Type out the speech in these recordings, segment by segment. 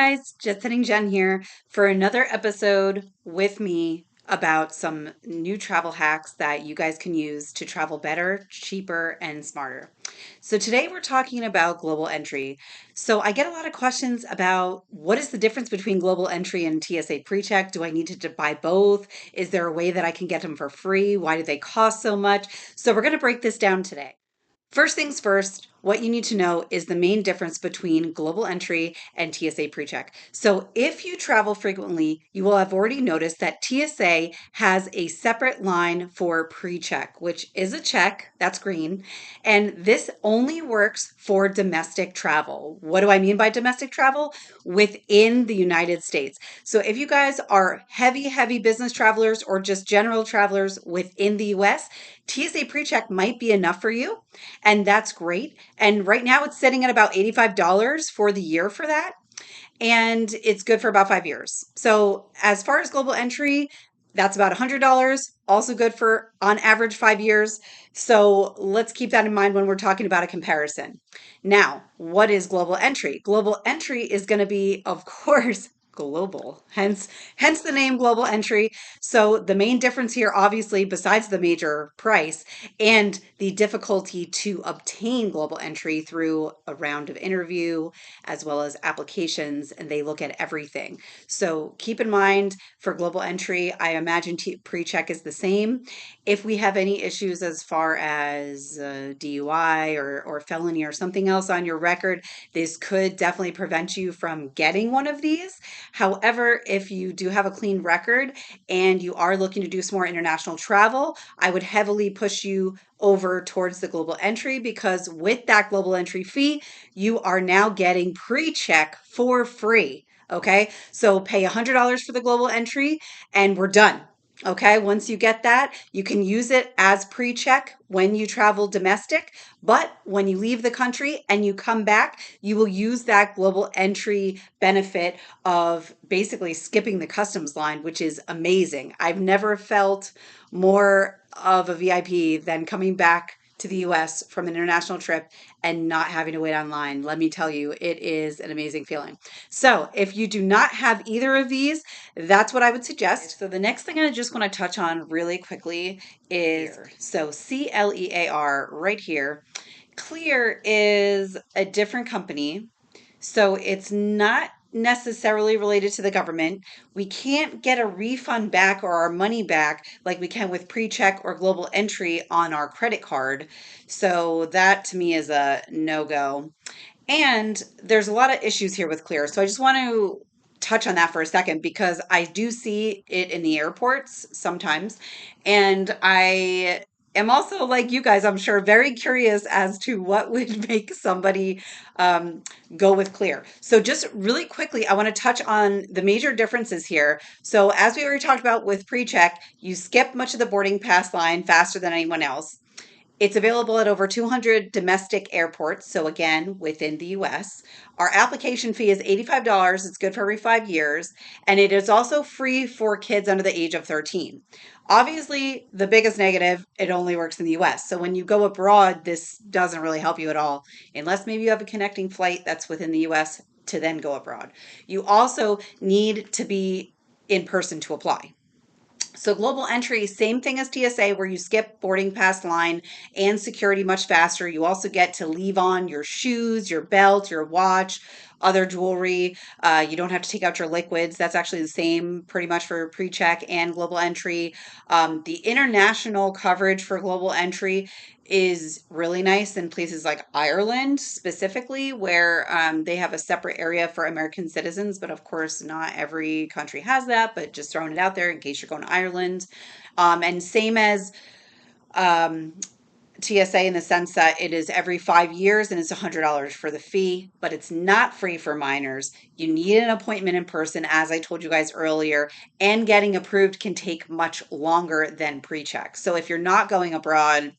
guys, Jet Setting Jen here for another episode with me about some new travel hacks that you guys can use to travel better, cheaper, and smarter. So today we're talking about global entry. So I get a lot of questions about what is the difference between global entry and TSA PreCheck? Do I need to buy both? Is there a way that I can get them for free? Why do they cost so much? So we're going to break this down today. First things first, what you need to know is the main difference between global entry and TSA PreCheck. So, if you travel frequently, you will have already noticed that TSA has a separate line for PreCheck, which is a check that's green. And this only works for domestic travel. What do I mean by domestic travel? Within the United States. So, if you guys are heavy business travelers or just general travelers within the US, TSA PreCheck might be enough for you, and that's great. And right now it's sitting at about $85 for the year for that. And it's good for about 5 years. So as far as global entry, that's about $100, also good for on average 5 years. So let's keep that in mind when we're talking about a comparison. Now, what is global entry? Global entry is going to be, of course, global, hence the name global entry. So the main difference here, obviously, besides the major price and the difficulty to obtain global entry through a round of interview as well as applications, and they look at everything. So keep in mind for global entry, I imagine pre-check is the same. If we have any issues as far as DUI or felony or something else on your record, this could definitely prevent you from getting one of these. However, if you do have a clean record and you are looking to do some more international travel, I would heavily push you over towards the global entry, because with that global entry fee, you are now getting pre-check for free. Okay. So pay $100 for the global entry and we're done. Okay. Once you get that, you can use it as pre-check when you travel domestic. But when you leave the country and you come back, you will use that global entry benefit of basically skipping the customs line, which is amazing. I've never felt more of a VIP than coming back to the US from an international trip and not having to wait online. Let me tell you, it is an amazing feeling. So, if you do not have either of these, that's what I would suggest. So, the next thing I just want to touch on really quickly is CLEAR right here. Clear is a different company. So it's not necessarily related to the government. We can't get a refund back or our money back like we can with pre-check or global entry on our credit card. So that to me is a no-go. And there's a lot of issues here with Clear. So I just want to touch on that for a second, because I do see it in the airports sometimes. And I am also, like you guys, I'm sure, very curious as to what would make somebody go with Clear. So just really quickly, I want to touch on the major differences here. So as we already talked about with pre-check, you skip much of the boarding pass line faster than anyone else. It's available at over 200 domestic airports, so again, within the US. Our application fee is $85. It's good for every 5 years, and it is also free for kids under the age of 13. Obviously, the biggest negative, it only works in the US. So when you go abroad, this doesn't really help you at all, unless maybe you have a connecting flight that's within the US to then go abroad. You also need to be in person to apply. So global entry, same thing as TSA, where you skip boarding pass line and security much faster. You also get to leave on your shoes, your belt, your watch, other jewelry. You don't have to take out your liquids. That's actually the same pretty much for pre-check and global entry. The international coverage for global entry is really nice in places like Ireland specifically, where they have a separate area for American citizens. But of course, not every country has that, but just throwing it out there in case you're going to Ireland. And same as TSA, in the sense that it is every 5 years and it's $100 for the fee, but it's not free for minors. You need an appointment in person, as I told you guys earlier, and getting approved can take much longer than pre-check. So if you're not going abroad,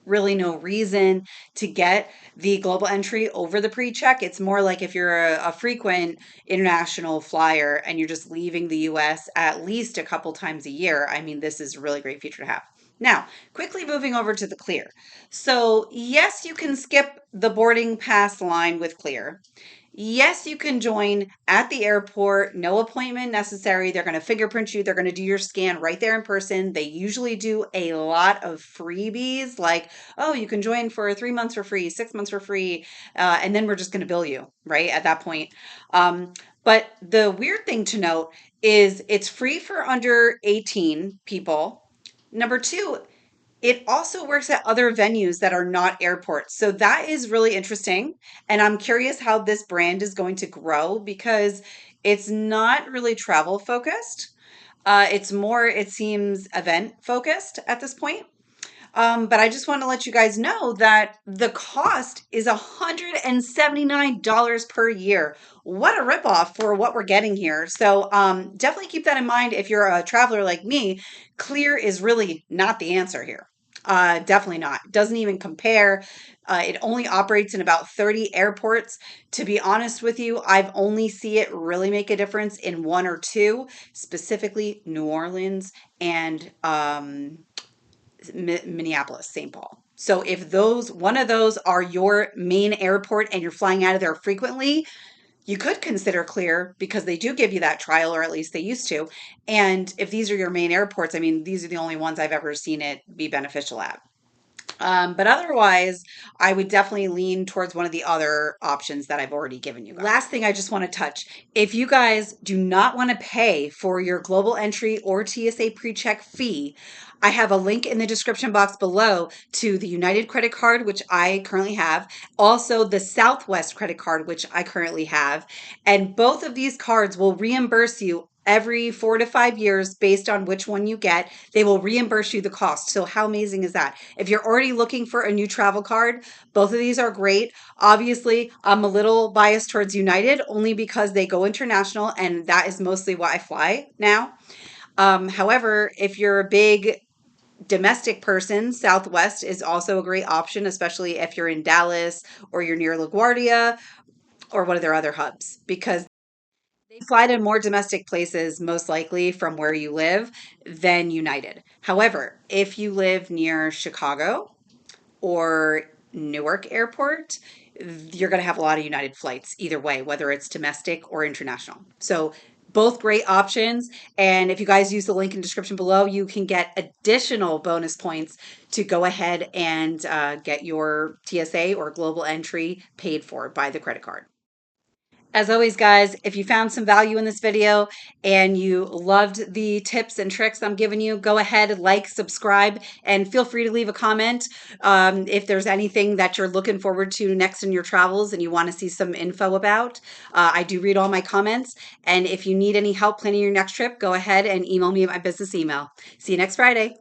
really no reason to get the global entry over the pre-check. It's more like if you're a frequent international flyer and you're just leaving the US at least a couple times a year. I mean, this is a really great feature to have. Now, quickly moving over to the Clear. So yes, you can skip the boarding pass line with Clear. Yes, you can join at the airport, no appointment necessary. They're going to fingerprint you, they're going to do your scan right there in person. They usually do a lot of freebies like, oh, you can join for 3 months for free, 6 months for free, and then we're just going to bill you, right? At that point. But the weird thing to note is it's free for under 18 people. Number two, it also works at other venues that are not airports. So that is really interesting. And I'm curious how this brand is going to grow because it's not really travel focused. It's more, it seems, event focused at this point. But I just want to let you guys know that the cost is $179 per year. What a ripoff for what we're getting here. So definitely keep that in mind if you're a traveler like me. Clear is really not the answer here. Definitely not. Doesn't even compare. It only operates in about 30 airports. To be honest with you, I've only see it really make a difference in one or two, specifically New Orleans and Minneapolis, St. Paul. So if those one of those are your main airport and you're flying out of there frequently, you could consider Clear because they do give you that trial, or at least they used to. And if these are your main airports, I mean, these are the only ones I've ever seen it be beneficial at. But otherwise, I would definitely lean towards one of the other options that I've already given you guys. Last thing I just want to touch. If you guys do not want to pay for your global entry or TSA PreCheck fee, I have a link in the description box below to the United credit card, which I currently have, also the Southwest credit card, which I currently have. And both of these cards will reimburse you every 4 to 5 years based on which one you get. They will reimburse you the cost. So how amazing is that? If you're already looking for a new travel card, both of these are great. Obviously, I'm a little biased towards United only because they go international and that is mostly why I fly now. However, if you're a big domestic person, Southwest is also a great option, especially if you're in Dallas or you're near LaGuardia or one of their other hubs, because they fly to more domestic places, most likely from where you live, than United. However, if you live near Chicago or Newark Airport, you're going to have a lot of United flights either way, whether it's domestic or international. So, both great options. And if you guys use the link in the description below, you can get additional bonus points to go ahead and get your TSA or global entry paid for by the credit card. As always, guys, if you found some value in this video and you loved the tips and tricks I'm giving you, go ahead, like, subscribe, and feel free to leave a comment if there's anything that you're looking forward to next in your travels and you want to see some info about. I do read all my comments, and if you need any help planning your next trip, go ahead and email me at my business email. See you next Friday.